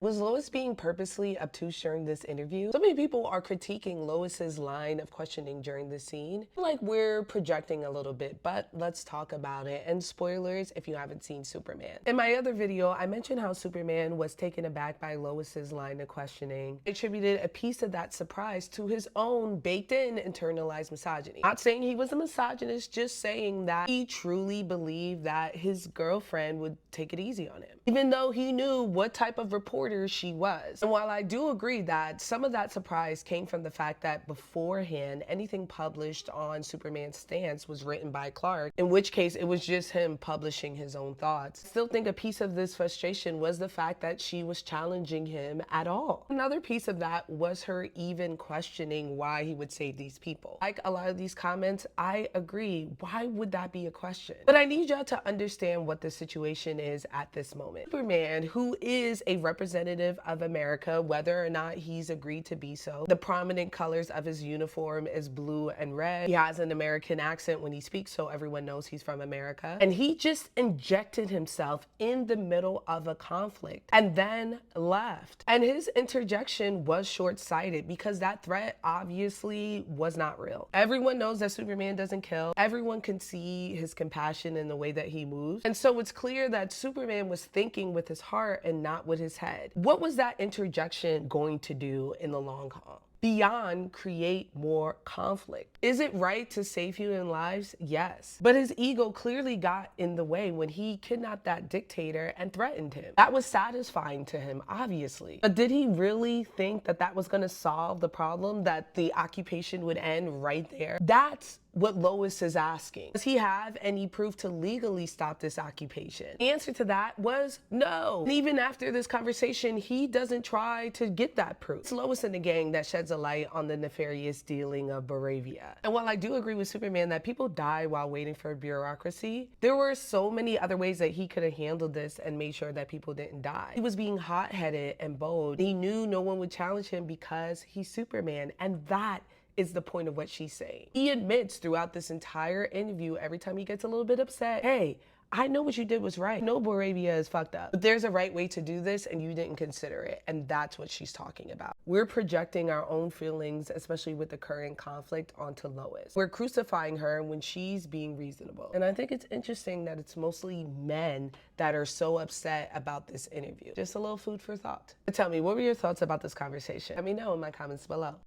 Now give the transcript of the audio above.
Was Lois being purposely obtuse during this interview? So many people are critiquing Lois's line of questioning during the scene. Like we're projecting a little bit, but let's talk about it. And spoilers if you haven't seen Superman. In my other video, I mentioned how Superman was taken aback by Lois's line of questioning. I attributed a piece of that surprise to his own baked-in internalized misogyny. Not saying he was a misogynist, just saying that he truly believed that his girlfriend would take it easy on him, even though he knew what type of reporter she was. And while I do agree that some of that surprise came from the fact that beforehand, anything published on Superman's stance was written by Clark, in which case it was just him publishing his own thoughts. I still think a piece of this frustration was the fact that she was challenging him at all. Another piece of that was her even questioning why he would save these people. Like a lot of these comments, I agree. Why would that be a question? But I need y'all to understand what the situation is at this moment. Superman, who is a representative of America, whether or not he's agreed to be so. The prominent colors of his uniform is blue and red. He has an American accent when he speaks, so everyone knows he's from America. And he just injected himself in the middle of a conflict and then left. And his interjection was short-sighted because that threat obviously was not real. Everyone knows that Superman doesn't kill. Everyone can see his compassion in the way that he moves. And so it's clear that Superman was thinking with his heart and not with his head. What was that interjection going to do in the long haul? Beyond create more conflict. Is it right to save human lives? Yes. But his ego clearly got in the way when he kidnapped that dictator and threatened him. That was satisfying to him, obviously. But did he really think that that was going to solve the problem, that the occupation would end right there? That's what Lois is asking. Does he have any proof to legally stop this occupation? The answer to that was no. And even after this conversation, he doesn't try to get that proof. It's Lois and the gang that sheds a light on the nefarious dealing of Baravia. And while I do agree with Superman that people die while waiting for bureaucracy, there were so many other ways that he could have handled this and made sure that people didn't die. He was being hot-headed and bold. He knew no one would challenge him because he's Superman, and that is the point of what she's saying. He admits throughout this entire interview, every time he gets a little bit upset, hey, I know what you did was right. No, Baravia is fucked up. But there's a right way to do this and you didn't consider it. And that's what she's talking about. We're projecting our own feelings, especially with the current conflict, onto Lois. We're crucifying her when she's being reasonable. And I think it's interesting that it's mostly men that are so upset about this interview. Just a little food for thought. But tell me, what were your thoughts about this conversation? Let me know in my comments below.